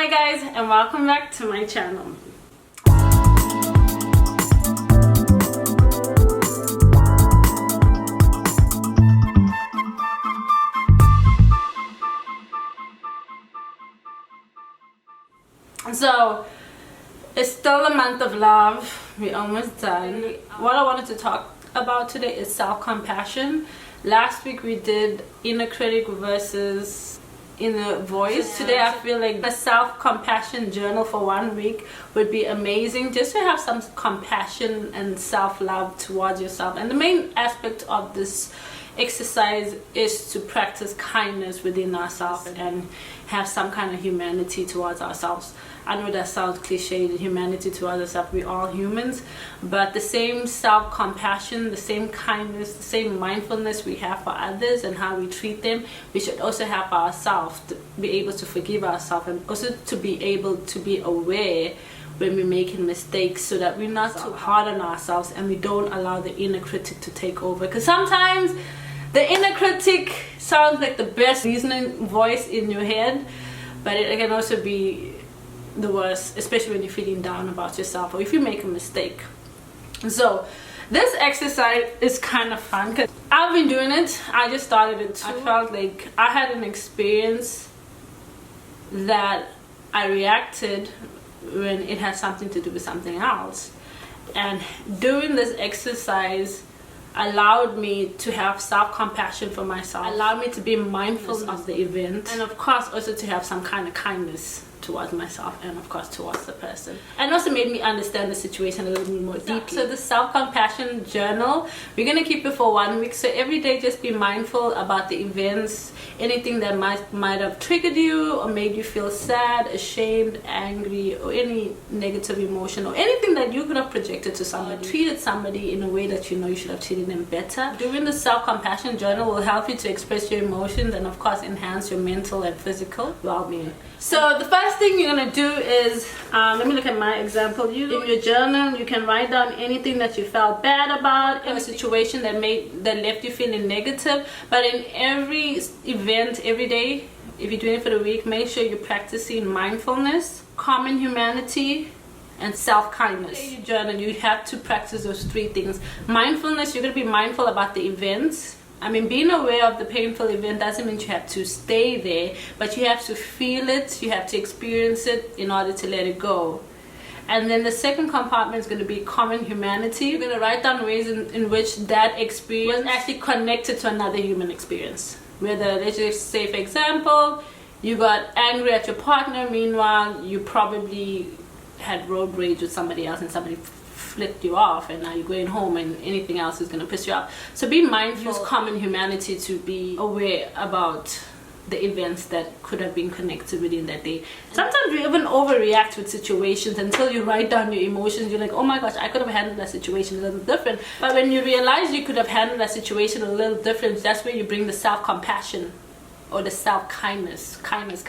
Hi guys, and welcome back to my channel. So it's still the month of love. We're almost done. What I wanted to talk about today is self-compassion. Last week we did inner critic versus inner voice. Today I feel like a self-compassion journal for 1 week would be amazing, just to have some compassion and self-love towards yourself. And the main aspect of this exercise is to practice kindness within ourselves and have some kind of humanity towards ourselves. I know that sounds cliche, the humanity towards ourselves, we're all humans, but the same self-compassion, the same kindness, the same mindfulness we have for others and how we treat them, we should also have for ourselves, to be able to forgive ourselves and also to be able to be aware when we're making mistakes, so that we're not too hard on ourselves and we don't allow the inner critic to take over. Because sometimes the inner critic sounds like the best reasoning voice in your head, but it can also be the worst, especially when you're feeling down about yourself or if you make a mistake. So this exercise is kind of fun because I've been doing it. I just started it too. I felt like I had an experience that I reacted when it had something to do with something else, and doing this exercise allowed me to have self-compassion for myself, allowed me to be mindful of the event, and of course also to have some kind of kindness towards myself and of course towards the person, and also made me understand the situation a little bit more deeply. So the self-compassion journal, we're gonna keep it for 1 week, so every day just be mindful about the events, anything that might have triggered you or made you feel sad, ashamed, angry, or any negative emotion or anything that you could have projected to somebody, treated somebody in a way that you know you should have treated them better. Doing the self-compassion journal will help you to express your emotions and of course enhance your mental and physical well-being. So the first thing you're gonna do is, let me look at my example. In your journal, you can write down anything that you felt bad about in a situation that left you feeling negative. But in every event, every day, if you're doing it for the week, make sure you're practicing mindfulness, common humanity, and self-kindness. In your journal, you have to practice those 3 things. Mindfulness, you're gonna be mindful about the events. I mean, being aware of the painful event doesn't mean you have to stay there, but you have to feel it, you have to experience it in order to let it go. And then the second compartment is going to be common humanity. You're going to write down ways in which that experience was actually connected to another human experience. Whether, let's just say, for example, you got angry at your partner, meanwhile you probably had road rage with somebody else and somebody flipped you off, and now you're going home and anything else is going to piss you off. So be mindful, use common humanity to be aware about the events that could have been connected within that day. Sometimes we even overreact with situations until you write down your emotions. You're like, oh my gosh, I could have handled that situation a little different. But when you realize you could have handled that situation a little different, that's where you bring the self-compassion or the self-kindness. Kindness.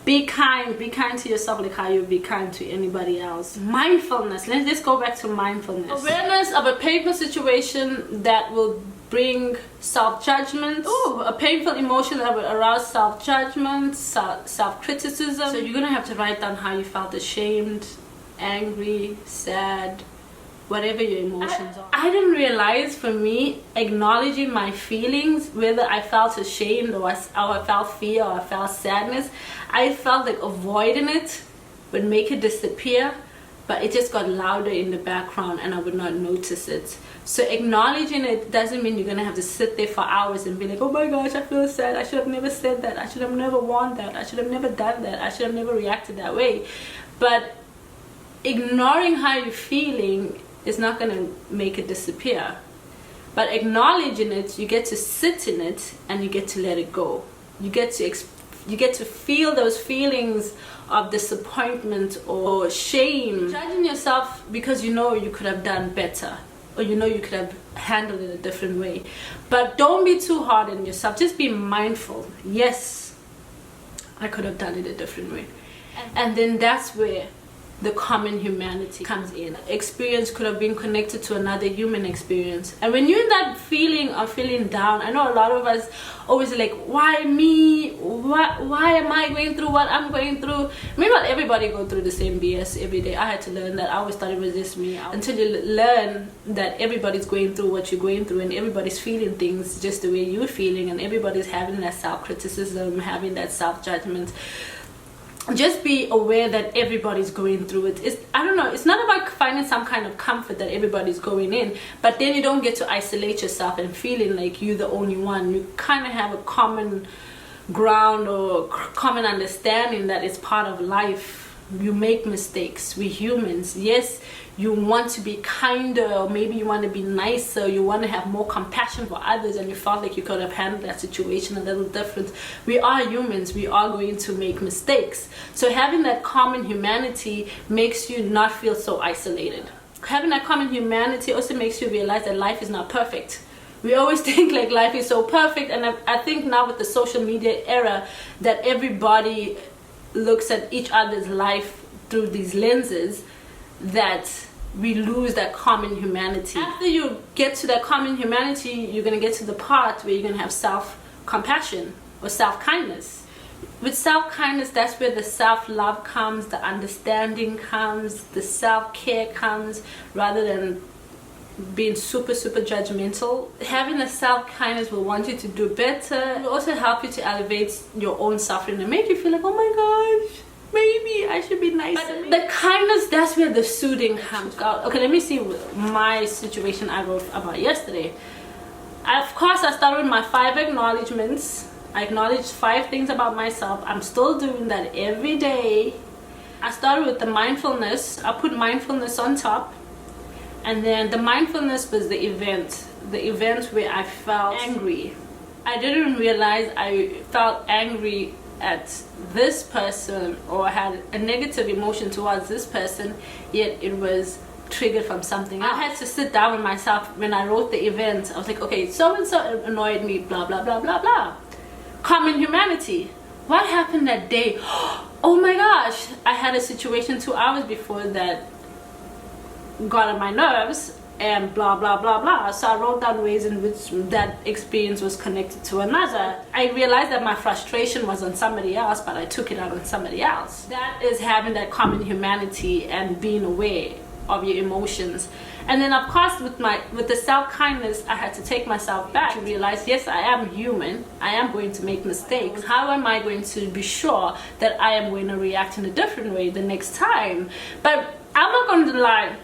Be kind to yourself like how you be kind to anybody else. Mindfulness, let's go back to mindfulness. Awareness of a painful situation that will bring self-judgment. A painful emotion that will arouse self-judgment, self-criticism. So you're gonna have to write down how you felt ashamed, angry, sad, whatever your emotions are. I didn't realize, for me, acknowledging my feelings, whether I felt ashamed or I felt fear or I felt sadness, I felt like avoiding it would make it disappear, but it just got louder in the background and I would not notice it. So acknowledging it doesn't mean you're gonna have to sit there for hours and be like, oh my gosh, I feel sad, I should have never said that, I should have never worn that, I should have never done that, I should have never reacted that way. But ignoring how you're feeling is not going to make it disappear. But acknowledging it, you get to sit in it and you get to let it go. You get to feel those feelings of disappointment or shame. Judging yourself because you know you could have done better, or you know you could have handled it a different way. But don't be too hard on yourself. Just be mindful. Yes, I could have done it a different way. And then that's where the common humanity comes in. Experience could have been connected to another human experience. And when you're in that feeling of feeling down, I know a lot of us always like, why me? Why am I going through what I'm going through? Meanwhile, everybody go through the same BS every day. I had to learn that. I always thought it was just me. Until you learn that everybody's going through what you're going through, and everybody's feeling things just the way you're feeling, and everybody's having that self-criticism, having that self-judgment. Just be aware that everybody's going through it. I don't know, it's not about finding some kind of comfort that everybody's going in, but then you don't get to isolate yourself and feeling like you're the only one. You kind of have a common ground or common understanding that it's part of life. You make mistakes. We're humans. Yes, you want to be kinder, or maybe you want to be nicer, you want to have more compassion for others, and you felt like you could have handled that situation a little different. We are humans. We are going to make mistakes. So having that common humanity makes you not feel so isolated. Having that common humanity also makes you realize that life is not perfect. We always think like life is so perfect, and I think now with the social media era that everybody looks at each other's life through these lenses, that we lose that common humanity. After you get to that common humanity, you're going to get to the part where you're going to have self-compassion or self-kindness. With self-kindness, that's where the self-love comes, the understanding comes, the self-care comes, rather than being super judgmental. Having a self-kindness will want you to do better. It will also help you to elevate your own suffering and make you feel like, oh my gosh, maybe I should be nicer. But the kindness, that's where the soothing comes out. Okay, let me see my situation I wrote about yesterday. Of course, I started with my 5 acknowledgements. I acknowledged 5 things about myself. I'm still doing that every day. I started with the mindfulness. I put mindfulness on top. And then the mindfulness was the event where I felt angry. I didn't realize I felt angry at this person or had a negative emotion towards this person, yet it was triggered from something else. I had to sit down with myself when I wrote the event. I was like, okay, so and so annoyed me, blah blah blah blah blah. Common humanity. What happened that day? Oh my gosh, I had a situation 2 hours before that got on my nerves, and blah blah blah blah. So I wrote down ways in which that experience was connected to another. I realized that my frustration was on somebody else, but I took it out on somebody else. That is having that common humanity and being aware of your emotions. And then of course with the self-kindness, I had to take myself back to realize, yes, I am human. I am going to make mistakes. How am I going to be sure that I am going to react in a different way the next time? But I'm not going to lie.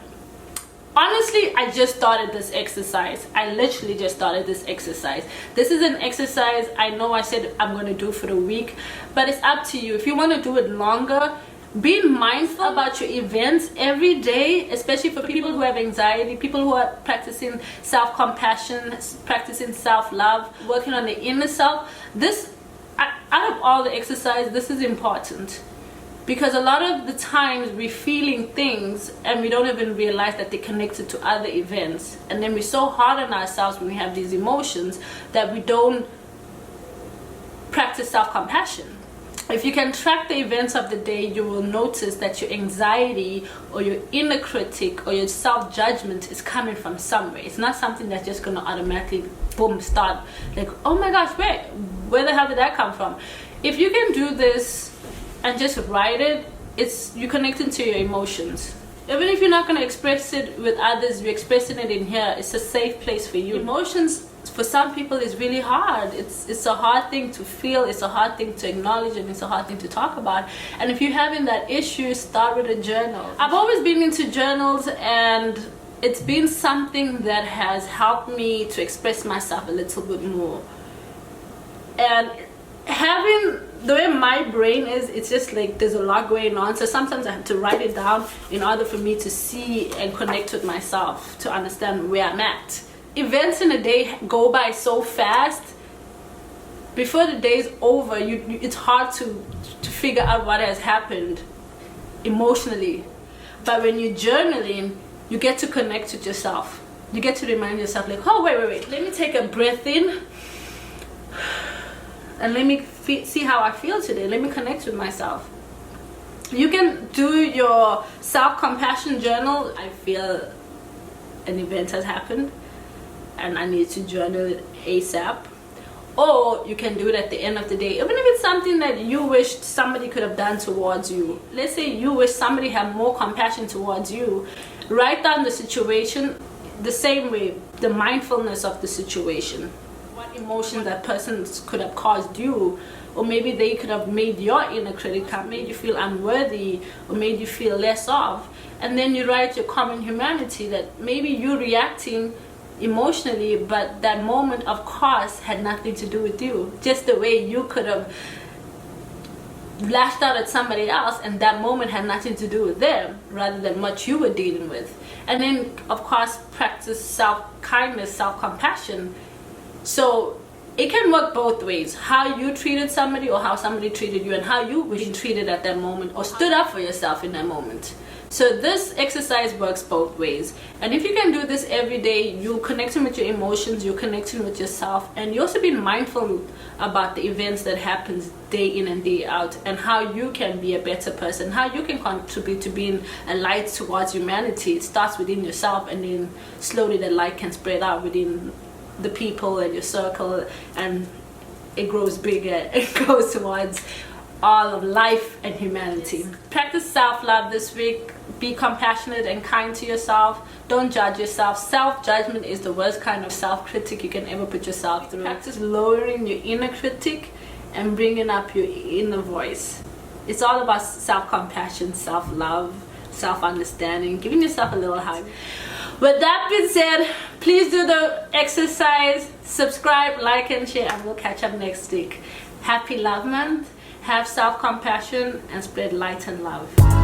Honestly, I just started this exercise. I literally just started this exercise. This is an exercise I know I said I'm going to do for the week, but it's up to you. If you want to do it longer, being mindful about your events every day, especially for people who have anxiety, people who are practicing self-compassion, practicing self-love, working on the inner self. This, out of all the exercise, this is important. Because a lot of the times we're feeling things and we don't even realize that they're connected to other events. And then we're so hard on ourselves when we have these emotions that we don't practice self-compassion. If you can track the events of the day, you will notice that your anxiety or your inner critic or your self-judgment is coming from somewhere. It's not something that's just going to automatically, boom, start like, oh my gosh, where the hell did that come from? If you can do this and just write it, you're connecting to your emotions. Even if you're not going to express it with others, you're expressing it in here. It's a safe place for you. Emotions for some people is really hard. It's a hard thing to feel, it's a hard thing to acknowledge, and it's a hard thing to talk about. And if you're having that issue, start with a journal. I've always been into journals, and it's been something that has helped me to express myself a little bit more. And having the way my brain is, it's just like there's a lot going on, so sometimes I have to write it down in order for me to see and connect with myself, to understand where I'm at. Events in a day go by so fast. Before the day's over, it's hard to figure out what has happened emotionally. But when you're journaling, you get to connect with yourself. You get to remind yourself like, oh wait, let me take a breath in and let me see how I feel today. Let me connect with myself. You can do your self-compassion journal. I feel an event has happened and I need to journal it ASAP. Or you can do it at the end of the day, even if it's something that you wish somebody could have done towards you. Let's say you wish somebody had more compassion towards you. Write down the situation the same way, the mindfulness of the situation. What emotion that person could have caused you, or maybe they could have made your inner critic come, made you feel unworthy, or made you feel less of. And then you write your common humanity, that maybe you reacting emotionally, but that moment of course had nothing to do with you. Just the way you could have lashed out at somebody else and that moment had nothing to do with them, rather than what you were dealing with. And then of course practice self-kindness, self-compassion. So it can work both ways, how you treated somebody or how somebody treated you, and how you were treated at that moment or stood up for yourself in that moment. So this exercise works both ways. And if you can do this every day, you're connecting with your emotions, you're connecting with yourself, and you're also being mindful about the events that happens day in and day out, and how you can be a better person, how you can contribute to being a light towards humanity. It starts within yourself, and then slowly the light can spread out within the people and your circle, and it grows bigger. It goes towards all of life and humanity. Practice self-love this week. Be compassionate and kind to yourself. Don't judge yourself. Self-judgment is the worst kind of self-critic you can ever put yourself through. Practice lowering your inner critic and bringing up your inner voice. It's all about self-compassion, self-love, self-understanding, giving yourself a little hug. With that being said, please do the exercise, subscribe, like and share, and we'll catch up next week. Happy Love Month. Have self-compassion and spread light and love.